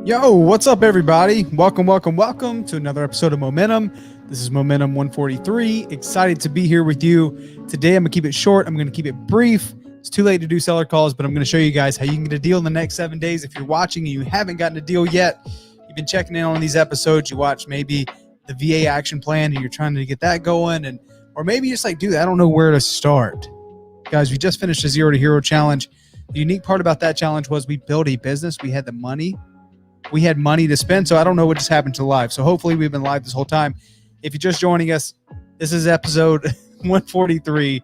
Yo, what's up, everybody? Welcome to another episode of Momentum. This is Momentum 143. Excited to be here with you. Today, I'm going to keep it short. I'm going to keep it brief. It's too late to do seller calls, but I'm going to show you guys how you can get a deal in the next 7 days. If you're watching and you haven't gotten a deal yet, you've been checking in on these episodes, you watch maybe the VA action plan and you're trying to get that going, or maybe you're just like, dude, I don't know where to start. Guys, we just finished a Zero to Hero challenge. The unique part about that challenge was we built a business. We had the money. We had money to spend, so I don't know what just happened to live. So hopefully we've been live this whole time. If you're just joining us, this is episode 143.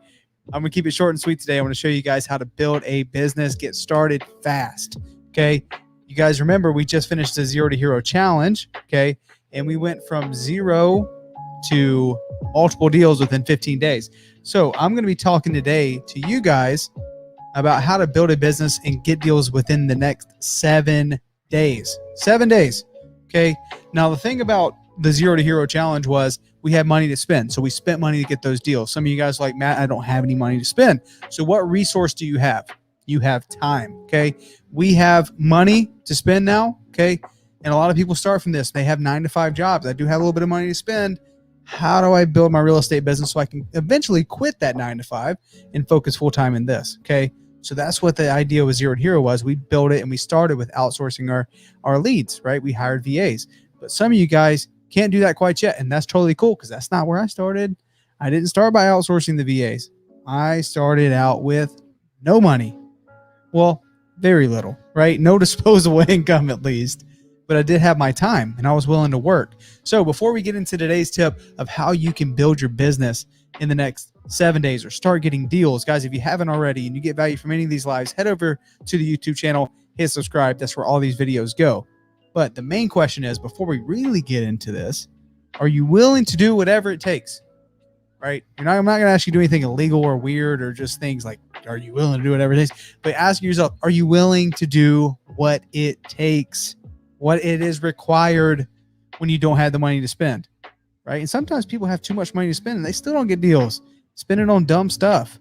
I'm going to keep it short and sweet today. I want to show you guys how to build a business, get started fast, okay? You guys remember we just finished the Zero to Hero challenge, okay? And we went from zero to multiple deals within 15 days. So I'm going to be talking today to you guys about how to build a business and get deals within the next 7 days. 7 days. Okay. Now, the thing about the Zero to Hero challenge was we had money to spend. So we spent money to get those deals. Some of you guys are like, Matt, I don't have any money to spend. So what resource do you have? You have time. Okay. We have money to spend now. Okay. And a lot of people start from this. They have 9-to-5 jobs. I do have a little bit of money to spend. How do I build my real estate business so I can eventually quit that 9-to-5 and focus full time in this? Okay. So that's what the idea with Zero to Hero was. We built it and we started with outsourcing our leads, right? We hired VAs. But some of you guys can't do that quite yet. And that's totally cool because that's not where I started. I didn't start by outsourcing the VAs. I started out with no money. Well, very little, right? No disposable income at least. But I did have my time and I was willing to work. So before we get into today's tip of how you can build your business in the next 7 days or start getting deals, guys, if you haven't already and you get value from any of these lives, head over to the YouTube channel, hit subscribe. That's where all these videos go. But the main question is, before we really get into this, are you willing to do whatever it takes? Right? I'm not going to ask you to do anything illegal or weird or just things like, are you willing to do whatever it takes? But ask yourself, are you willing to do what it takes? What it is required when you don't have the money to spend, right? And sometimes people have too much money to spend and they still don't get deals. Spend it on dumb stuff,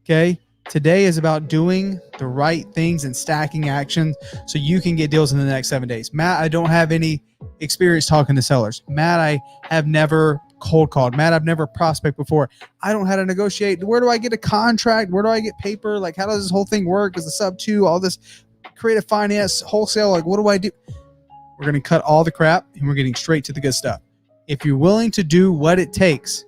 okay? Today is about doing the right things and stacking actions so you can get deals in the next 7 days. Matt, I don't have any experience talking to sellers. Matt, I have never cold called. Matt, I've never prospect before. I don't know how to negotiate. Where do I get a contract? Where do I get paper? Like, how does this whole thing work? Is the sub two, all this creative finance, wholesale? Like, what do I do? We're going to cut all the crap and we're getting straight to the good stuff. If you're willing to do what it takes,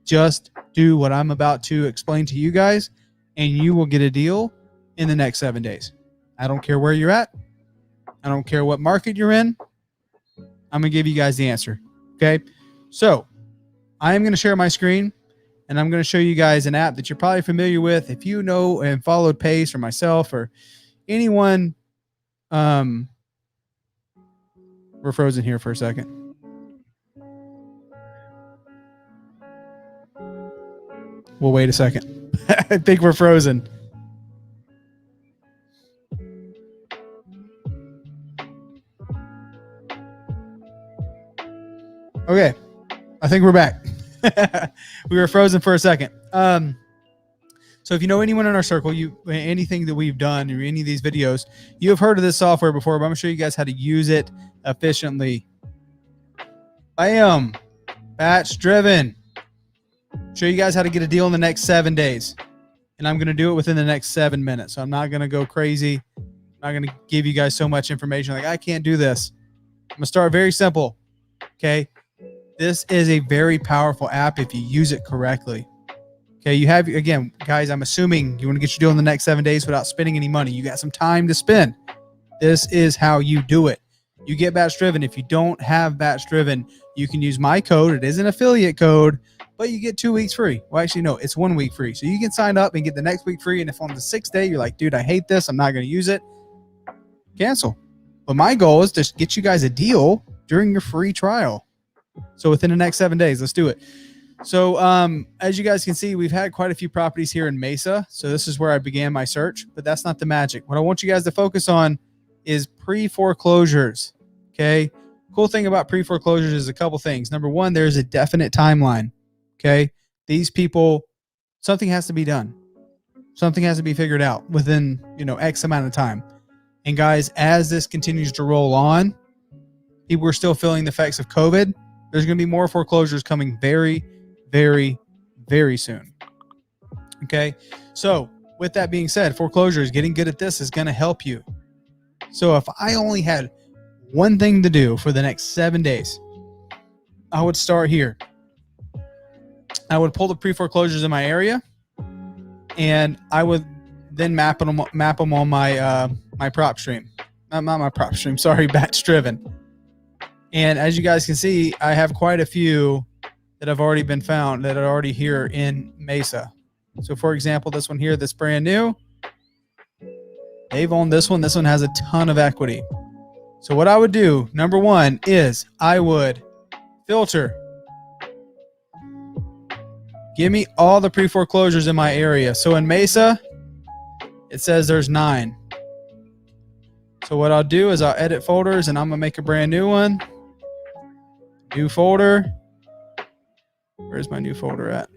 just do what I'm about to explain to you guys and you will get a deal in the next 7 days. I don't care where you're at. I don't care what market you're in. I'm going to give you guys the answer. Okay. So I am going to share my screen and I'm going to show you guys an app that you're probably familiar with. If you know and followed Pace or myself or anyone, we're frozen here for a second. We'll wait a second. I think we're frozen. Okay. I think we're back. We were frozen for a second. So if you know anyone in our circle, anything that we've done or any of these videos, you have heard of this software before, but I'm going to show you guys how to use it efficiently. Bam. BatchDriven. Show you guys how to get a deal in the next 7 days. And I'm going to do it within the next 7 minutes. So I'm not going to go crazy. I'm not going to give you guys so much information. Like, I can't do this. I'm going to start very simple. Okay. This is a very powerful app if you use it correctly. Okay, you have, again, guys, I'm assuming you want to get your deal in the next 7 days without spending any money. You got some time to spend. This is how you do it. You get BatchDriven. If you don't have BatchDriven, you can use my code. It is an affiliate code, but you get 2 weeks free. Well, actually, no, it's 1 week free. So you can sign up and get the next week free. And if on the 6th day, you're like, dude, I hate this, I'm not going to use it, cancel. But my goal is to get you guys a deal during your free trial. So within the next 7 days, let's do it. So as you guys can see, we've had quite a few properties here in Mesa. So this is where I began my search, but that's not the magic. What I want you guys to focus on is pre-foreclosures. Okay. Cool thing about pre-foreclosures is a couple things. Number one, there's a definite timeline. Okay. These people, something has to be done. Something has to be figured out within, X amount of time. And guys, as this continues to roll on, people are still feeling the effects of COVID. There's going to be more foreclosures coming very, very, very soon. Okay. So with that being said, foreclosures, getting good at this is going to help you. So if I only had one thing to do for the next 7 days, I would start here. I would pull the pre-foreclosures in my area, and I would then map them on my my prop stream. Not my prop stream, sorry, BatchDriven. And as you guys can see, I have quite a few that have already been found that are already here in Mesa. So for example, this one here that's brand new, they've owned this one. This one has a ton of equity. So what I would do, number one, is I would filter. Give me all the pre-foreclosures in my area. So in Mesa, it says there's 9. So what I'll do is I'll edit folders, and I'm going to make a brand new one. New folder. Where's my new folder at?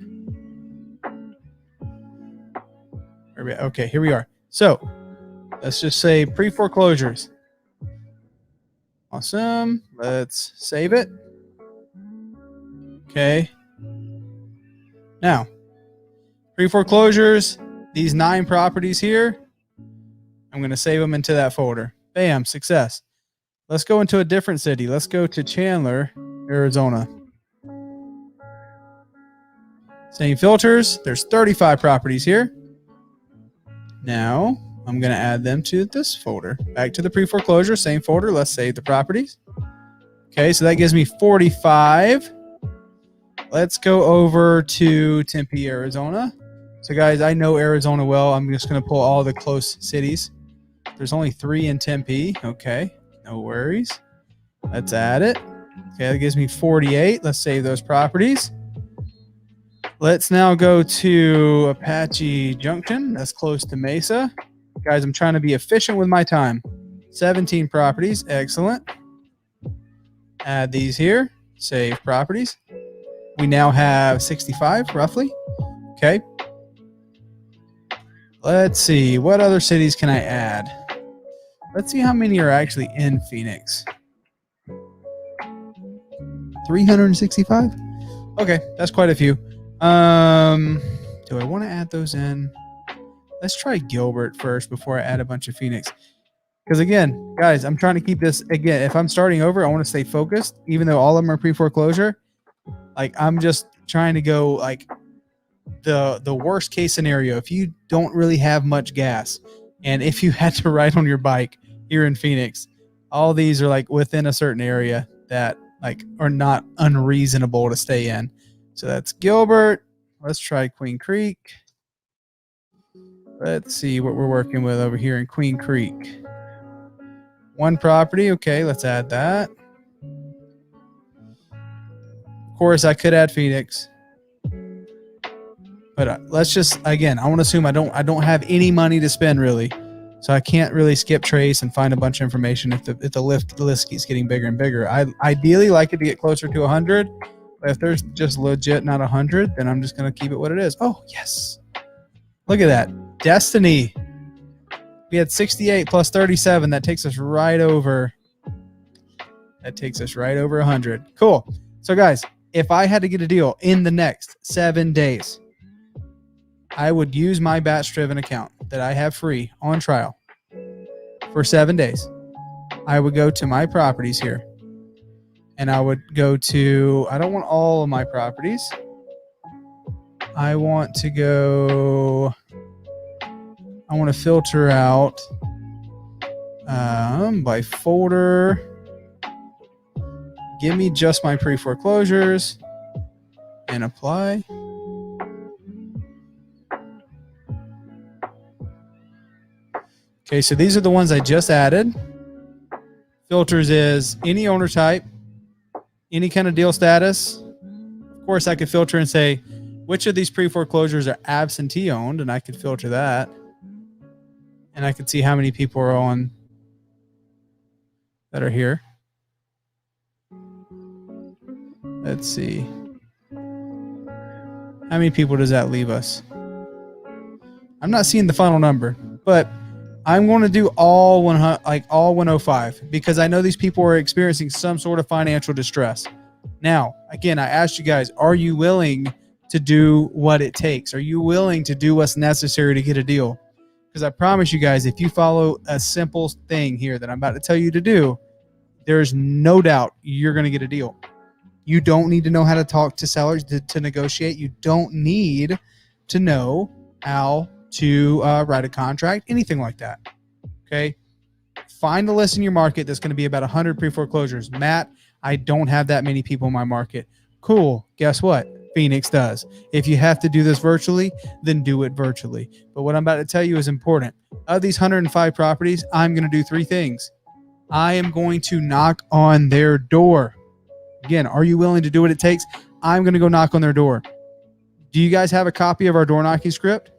Okay, here we are. So let's just say pre-foreclosures. Awesome. Let's save it. Okay. Now, pre-foreclosures, these 9 properties here, I'm going to save them into that folder. Bam, success. Let's go into a different city. Let's go to Chandler, Arizona. Same filters. There's 35 properties here. Now, I'm going to add them to this folder. Back to the pre-foreclosure, same folder. Let's save the properties. Okay, so that gives me 45. Let's go over to Tempe, Arizona. So guys, I know Arizona well. I'm just going to pull all the close cities. There's only 3 in Tempe. Okay, no worries. Let's add it. Okay, that gives me 48. Let's save those properties. Let's now go to Apache Junction. That's close to Mesa. Guys, I'm trying to be efficient with my time. 17 properties. Excellent. Add these here. Save properties. We now have 65 roughly. Okay. Let's see. What other cities can I add? Let's see how many are actually in Phoenix. 365? Okay, that's quite a few. Do I want to add those in? Let's try Gilbert first before I add a bunch of Phoenix. Because again, guys, I'm trying to keep this, again, if I'm starting over, I want to stay focused, even though all of them are pre-foreclosure. Like, I'm just trying to go like the worst case scenario. If you don't really have much gas, and if you had to ride on your bike here in Phoenix, all these are like within a certain area that like are not unreasonable to stay in. So that's Gilbert. Let's try Queen Creek. Let's see what we're working with over here in Queen Creek. 1 property. Okay, let's add that. Of course, I could add Phoenix. But let's just, again, I want to assume I don't have any money to spend really. So I can't really skip trace and find a bunch of information if the list keeps getting bigger and bigger. I ideally like it to get closer to 100. But if there's just legit not 100, then I'm just going to keep it what it is. Oh, yes. Look at that. Destiny. We had 68 plus 37. That takes us right over. That takes us right over 100. Cool. So guys, if I had to get a deal in the next 7 days, I would use my BatchDriven account that I have free on trial for 7 days. I would go to my properties here. And I would go to, I don't want all of my properties. I want to go, I want to filter out by folder. Give me just my pre-foreclosures and apply. Okay, so these are the ones I just added. Filters is any owner type, any kind of deal status. Of course, I could filter and say, which of these pre-foreclosures are absentee owned? And I could filter that. And I can see how many people are on that are here. Let's see. How many people does that leave us? I'm not seeing the final number, but I'm going to do all 100, like all 105, because I know these people are experiencing some sort of financial distress. Now, again, I asked you guys, are you willing to do what it takes? Are you willing to do what's necessary to get a deal? Because I promise you guys, if you follow a simple thing here that I'm about to tell you to do, there's no doubt you're going to get a deal. You don't need to know how to talk to sellers to negotiate. You don't need to know how to write a contract, anything like that. Okay. Find a list in your market that's going to be about 100 pre-foreclosures. Matt, I don't have that many people in my market. Cool. Guess what? Phoenix does. If you have to do this virtually, then do it virtually. But what I'm about to tell you is important. Of these 105 properties, I'm going to do 3 things. I am going to knock on their door. Again, are you willing to do what it takes? I'm going to go knock on their door. Do you guys have a copy of our door knocking script?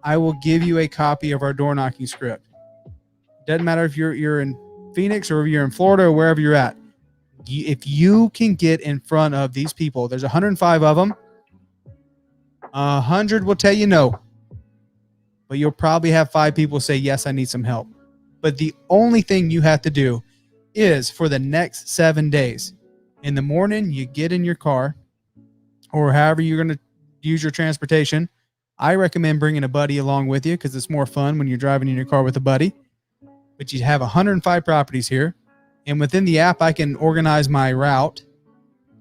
I will give you a copy of our door knocking script. Doesn't matter if you're in Phoenix or if you're in Florida or wherever you're at. If you can get in front of these people, there's 105 of them. 100 will tell you no. But you'll probably have 5 people say, yes, I need some help. But the only thing you have to do is for the next 7 days, in the morning, you get in your car or however you're going to use your transportation. I recommend bringing a buddy along with you because it's more fun when you're driving in your car with a buddy. But you have 105 properties here. And within the app, I can organize my route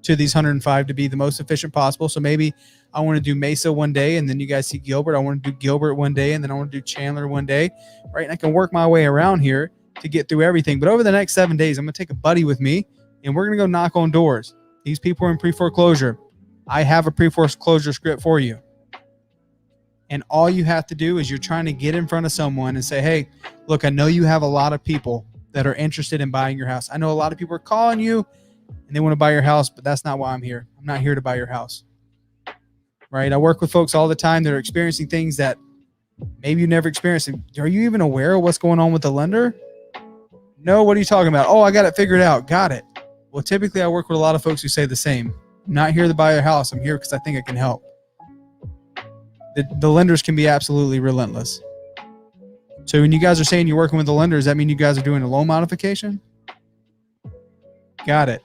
to these 105 to be the most efficient possible. So maybe I want to do Mesa one day and then you guys see Gilbert. I want to do Gilbert one day and then I want to do Chandler one day, right? And I can work my way around here to get through everything. But over the next 7 days, I'm going to take a buddy with me and we're going to go knock on doors. These people are in pre-foreclosure. I have a pre-foreclosure script for you. And all you have to do is you're trying to get in front of someone and say, hey, look, I know you have a lot of people that are interested in buying your house. I know a lot of people are calling you and they want to buy your house, but that's not why I'm here. I'm not here to buy your house. Right? I work with folks all the time that are experiencing things that maybe you never experienced. Are you even aware of what's going on with the lender? No, what are you talking about? Oh, I got it figured out. Got it. Well, typically I work with a lot of folks who say the same. I'm not here to buy your house. I'm here because I think I can help. The lenders can be absolutely relentless. So when you guys are saying you're working with the lenders, does that mean you guys are doing a loan modification? Got it.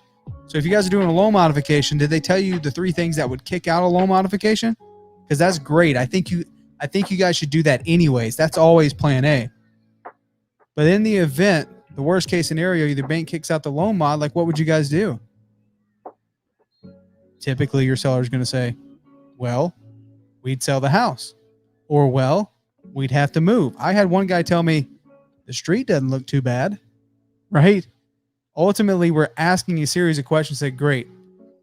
So if you guys are doing a loan modification, did they tell you the 3 things that would kick out a loan modification? Because that's great. I think you guys should do that anyways. That's always plan A. But in the event, the worst case scenario, either bank kicks out the loan mod, like what would you guys do? Typically your seller is going to say, well, we'd sell the house. Or, well, we'd have to move. I had one guy tell me, the street doesn't look too bad, right? Ultimately, we're asking a series of questions. Say, great.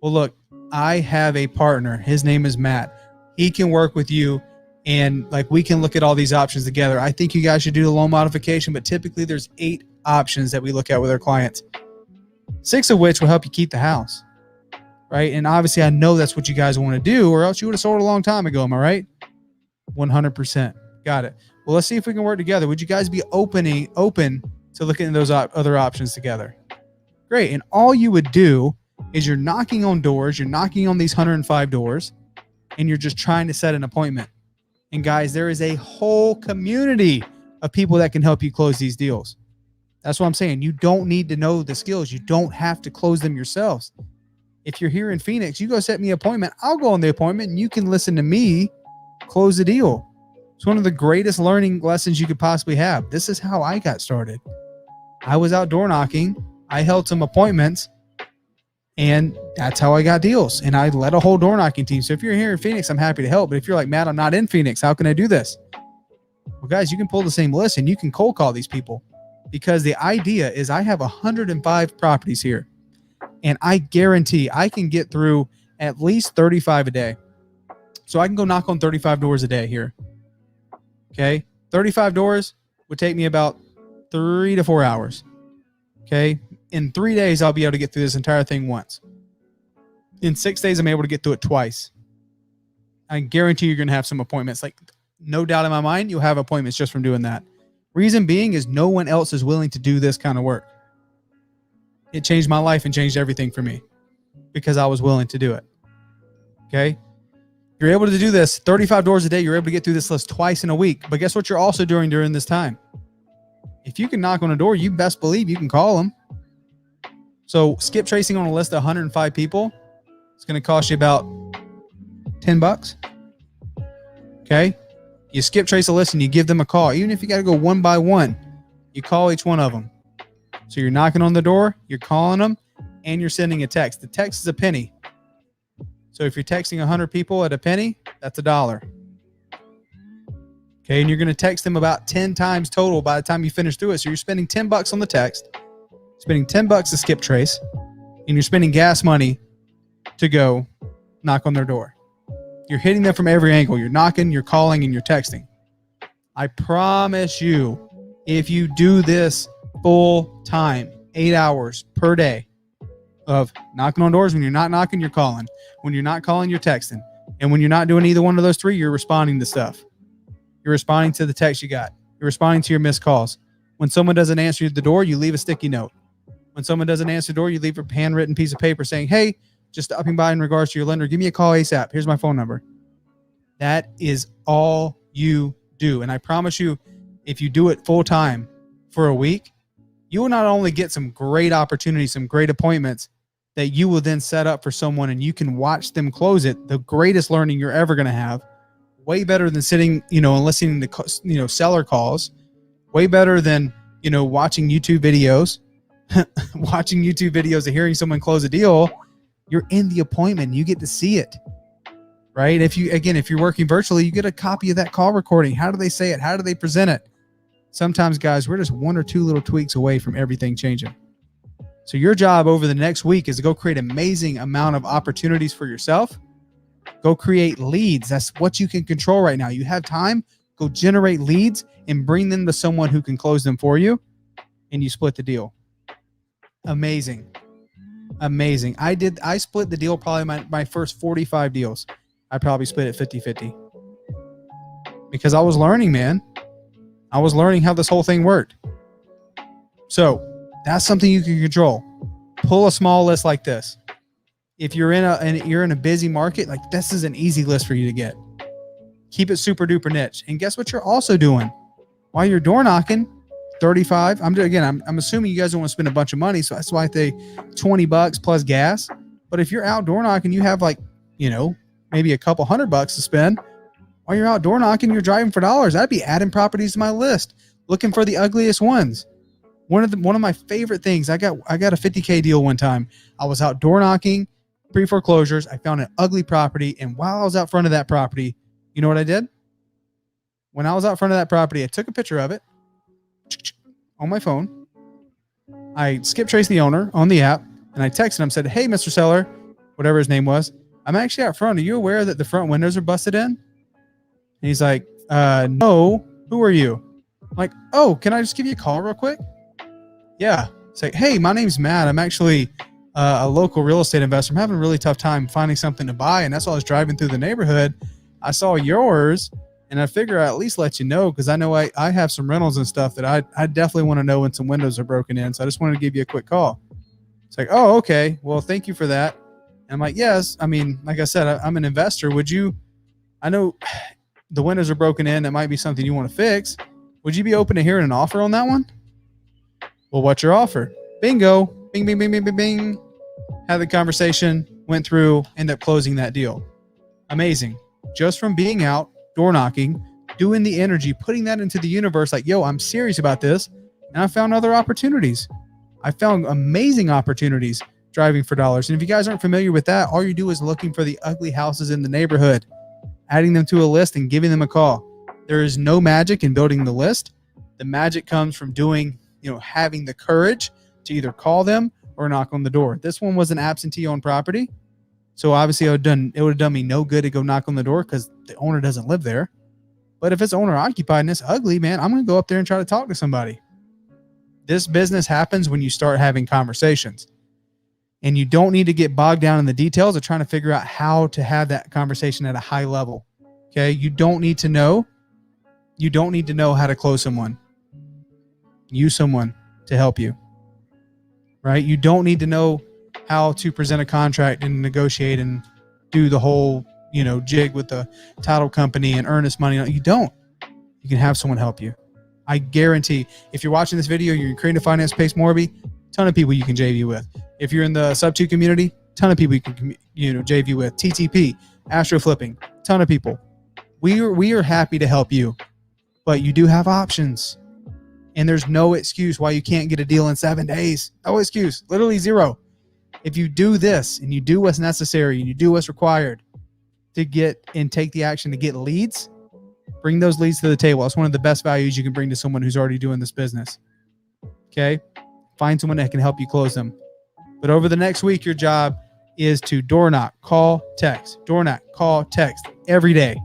Well, look, I have a partner. His name is Matt. He can work with you and like we can look at all these options together. I think you guys should do the loan modification, but typically there's 8 options that we look at with our clients, 6 of which will help you keep the house, right? And obviously I know that's what you guys want to do or else you would have sold a long time ago. Am I right? 100%. Got it. Well, let's see if we can work together. Would you guys be open to looking at those other options together? Great. And all you would do is you're knocking on doors. You're knocking on these 105 doors and you're just trying to set an appointment. And guys, there is a whole community of people that can help you close these deals. That's what I'm saying. You don't need to know the skills. You don't have to close them yourselves. If you're here in Phoenix, you go set me an appointment. I'll go on the appointment and you can listen to me close the deal. It's one of the greatest learning lessons you could possibly have. This is how I got started. I was out door knocking. I held some appointments and that's how I got deals. And I led a whole door knocking team. So if you're here in Phoenix, I'm happy to help. But if you're like, Matt, I'm not in Phoenix, how can I do this? Well, guys, you can pull the same list and you can cold call these people because the idea is I have 105 properties here and I guarantee I can get through at least 35 a day. So I can go knock on 35 doors a day here. Okay. 35 doors would take me about 3 to 4 hours. Okay. In 3 days, I'll be able to get through this entire thing once. In 6 days, I'm able to get through it twice. I guarantee you're going to have some appointments. Like, no doubt in my mind, you'll have appointments just from doing that. Reason being is no one else is willing to do this kind of work. It changed my life and changed everything for me because I was willing to do it. Okay. You're able to do this 35 doors a day. You're able to get through this list twice in a week. But guess what you're also doing during this time? If you can knock on a door, you best believe you can call them. So skip tracing on a list of 105 people, it's going to cost you about $10. Okay. You skip trace a list and you give them a call. Even if you got to go one by one, you call each one of them. So you're knocking on the door, you're calling them, and you're sending a text. The text is a penny. So if you're texting 100 people at a penny, that's $1. Okay, and you're going to text them about 10 times total by the time you finish through it. So you're spending $10 on the text, spending $10 to skip trace, and you're spending gas money to go knock on their door. You're hitting them from every angle. You're knocking, you're calling, and you're texting. I promise you, if you do this full time, 8 hours per day of knocking on doors, when you're not knocking, you're calling. When you're not calling, you're texting. And when you're not doing either one of those three, you're responding to stuff. You're responding to the text you got. You're responding to your missed calls. When someone doesn't answer the door, you leave a sticky note. When someone doesn't answer the door, you leave a handwritten piece of paper saying, hey, just stopping by in regards to your lender. Give me a call ASAP. Here's my phone number. That is all you do. And I promise you, if you do it full time for a week, you will not only get some great opportunities, some great appointments that you will then set up for someone and you can watch them close it. The greatest learning you're ever going to have. Way better than sitting, and listening to, seller calls. Way better than, watching YouTube videos, watching YouTube videos and hearing someone close a deal. You're in the appointment. You get to see it, right? If you're working virtually, you get a copy of that call recording. How do they say it? How do they present it? Sometimes, guys, we're just one or two little tweaks away from everything changing. So your job over the next week is to go create an amazing amount of opportunities for yourself. Go create leads. That's what you can control right now. You have time. Go generate leads and bring them to someone who can close them for you. And you split the deal. Amazing. Amazing. I split the deal probably my first 45 deals. I probably split it 50-50. Because I was learning, man. I was learning how this whole thing worked. So that's something you can control. Pull a small list like this. If you're in a busy market, like this is an easy list for you to get. Keep it super duper niche. And guess what you're also doing while you're door knocking? 35. I'm assuming you guys don't want to spend a bunch of money, so that's why I say $20 plus gas. But if you're out door knocking, you have maybe a couple $100 to spend. While you're out door knocking, you're driving for dollars. I'd be adding properties to my list, looking for the ugliest ones. One of my favorite things. I got a $50K deal one time. I was out door knocking. Pre-foreclosures. I found an ugly property. And while I was out front of that property, you know what I did? When I was out front of that property, I took a picture of it on my phone. I skip traced the owner on the app and I texted him, said, hey, Mr. Seller, whatever his name was, I'm actually out front. Are you aware that the front windows are busted in? And he's like, no, who are you? I'm like, oh, can I just give you a call real quick? Yeah. It's like, hey, my name's Matt. I'm actually a local real estate investor. I'm having a really tough time finding something to buy. And that's why I was driving through the neighborhood. I saw yours and I figure I'd at least let you know because I know I have some rentals and stuff that I definitely want to know when some windows are broken in. So I just wanted to give you a quick call. It's like, oh, okay. Well, thank you for that. And I'm like, yes. I mean, like I said, I'm an investor. I know the windows are broken in. That might be something you want to fix. Would you be open to hearing an offer on that one? Well, what's your offer? Bingo. Bing, bing, bing, bing, bing, bing. Had the conversation, went through, ended up closing that deal. Amazing. Just from being out, door knocking, doing the energy, putting that into the universe like, yo, I'm serious about this. And I found other opportunities. I found amazing opportunities driving for dollars. And if you guys aren't familiar with that, all you do is looking for the ugly houses in the neighborhood, adding them to a list and giving them a call. There is no magic in building the list. The magic comes from having the courage to either call them or knock on the door. This one was an absentee owned property. So obviously it would have done me no good to go knock on the door because the owner doesn't live there. But if it's owner occupied and it's ugly, man, I'm going to go up there and try to talk to somebody. This business happens when you start having conversations. And you don't need to get bogged down in the details of trying to figure out how to have that conversation at a high level. Okay? You don't need to know how to close someone. Use someone to help you. Right? You don't need to know how to present a contract and negotiate and do the whole, jig with the title company and earn this money. You don't. You can have someone help you. I guarantee if you're watching this video, you're in creative finance space, Morby, ton of people you can JV with. If you're in the sub 2 community, ton of people you can JV with. TTP, Astro Flipping, ton of people. We are happy to help you, but you do have options, and there's no excuse why you can't get a deal in 7 days. No excuse, literally zero. If you do this and you do what's necessary and you do what's required to get and take the action to get leads, bring those leads to the table. That's one of the best values you can bring to someone who's already doing this business. Okay? Find someone that can help you close them. But over the next week, your job is to door knock, call, text, door knock, call, text every day.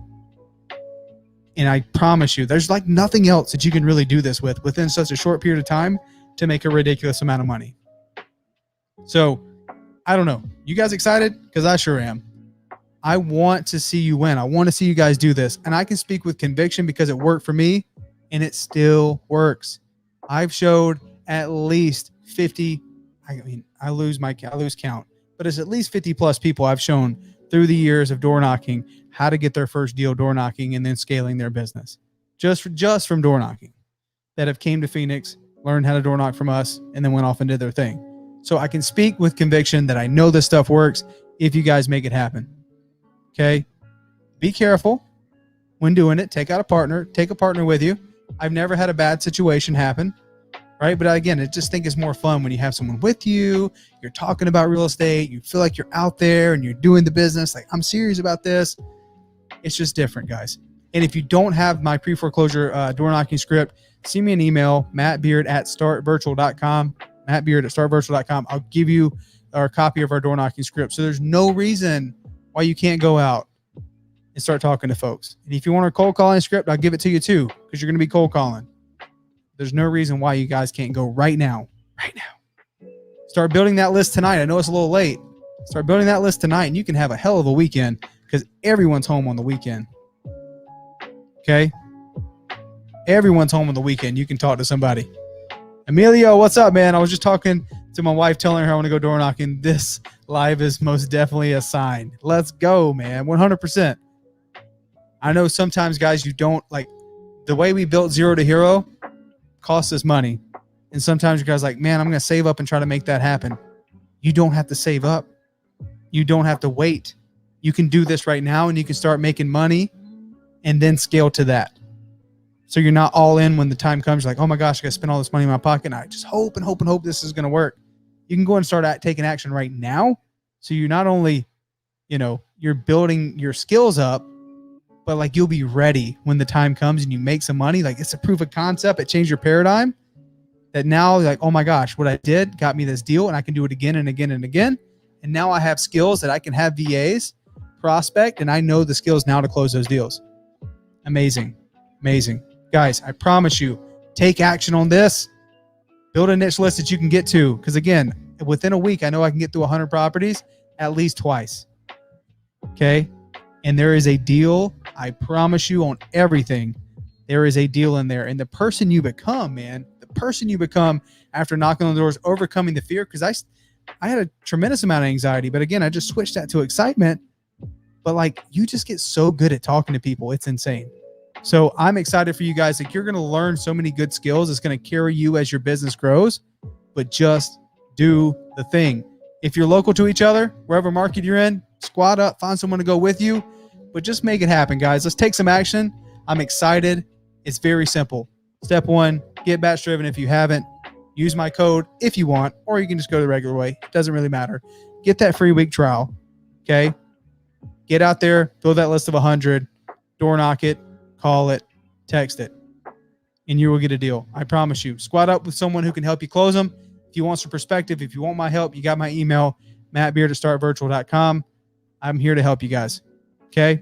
And I promise you, there's like nothing else that you can really do this with within such a short period of time to make a ridiculous amount of money. So, I don't know. You guys excited? Because I sure am. I want to see you win. I want to see you guys do this. And I can speak with conviction because it worked for me and it still works. I've showed at least 50. I lose count, but it's at least 50 plus people I've shown through the years of door knocking how to get their first deal door knocking and then scaling their business just from door knocking that have came to Phoenix, learned how to door knock from us, and then went off and did their thing. So I can speak with conviction that I know this stuff works if you guys make it happen. Okay. Be careful when doing it. Take a partner with you. I've never had a bad situation happen. Right. But again, I just think it's more fun when you have someone with you, you're talking about real estate, you feel like you're out there and you're doing the business. Like, I'm serious about this. It's just different, guys. And if you don't have my pre-foreclosure door knocking script, send me an email, mattbeard@startvirtual.com, mattbeard@startvirtual.com. I'll give you our copy of our door knocking script. So there's no reason why you can't go out and start talking to folks. And if you want a cold calling script, I'll give it to you too, because you're going to be cold calling. There's no reason why you guys can't go right now. Start building that list tonight. I know it's a little late. Start building that list tonight, and you can have a hell of a weekend because everyone's home on the weekend. Okay? Everyone's home on the weekend. You can talk to somebody. Emilio, what's up, man? I was just talking to my wife, telling her I want to go door knocking. This live is most definitely a sign. Let's go, man. 100%. I know sometimes, guys, you don't like the way we built Zero to Hero. Costs us money. And sometimes you guys are like, man, I'm going to save up and try to make that happen. You don't have to save up. You don't have to wait. You can do this right now and you can start making money and then scale to that. So you're not all in when the time comes. You're like, oh my gosh, I got to spend all this money in my pocket. And I just hope this is going to work. You can go and start taking action right now. So you're not only, you're building your skills up, but like you'll be ready when the time comes and you make some money. Like, it's a proof of concept. It changed your paradigm that now like, oh my gosh, what I did got me this deal and I can do it again and again and again. And now I have skills that I can have VAs prospect, and I know the skills now to close those deals. Amazing. Amazing. Guys, I promise you, take action on this. Build a niche list that you can get to. Because again, within a week, I know I can get through 100 properties at least twice. Okay. And there is a deal, I promise you, on everything. There is a deal in there. And the person you become, man, the person you become after knocking on the doors, overcoming the fear, because I had a tremendous amount of anxiety. But again, I just switched that to excitement. But like, you just get so good at talking to people. It's insane. So I'm excited for you guys. Like, you're going to learn so many good skills. It's going to carry you as your business grows. But just do the thing. If you're local to each other, wherever market you're in, squad up, find someone to go with you. But just make it happen, guys. Let's take some action. I'm excited. It's very simple. Step 1, get BatchDriven if you haven't. Use my code if you want, or you can just go the regular way. It doesn't really matter. Get that free week trial, okay? Get out there, build that list of 100, door knock it, call it, text it, and you will get a deal. I promise you. Squad up with someone who can help you close them. If you want some perspective, if you want my help, you got my email, mattbeard@startvirtual.com. I'm here to help you guys. Okay.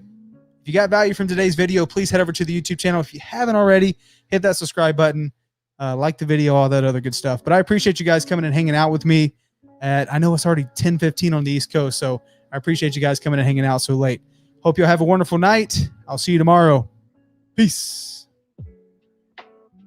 If you got value from today's video, please head over to the YouTube channel. If you haven't already, hit that subscribe button, like the video, all that other good stuff. But I appreciate you guys coming and hanging out with me. I know it's already 10:15 on the East Coast, so I appreciate you guys coming and hanging out so late. Hope you'll have a wonderful night. I'll see you tomorrow. Peace.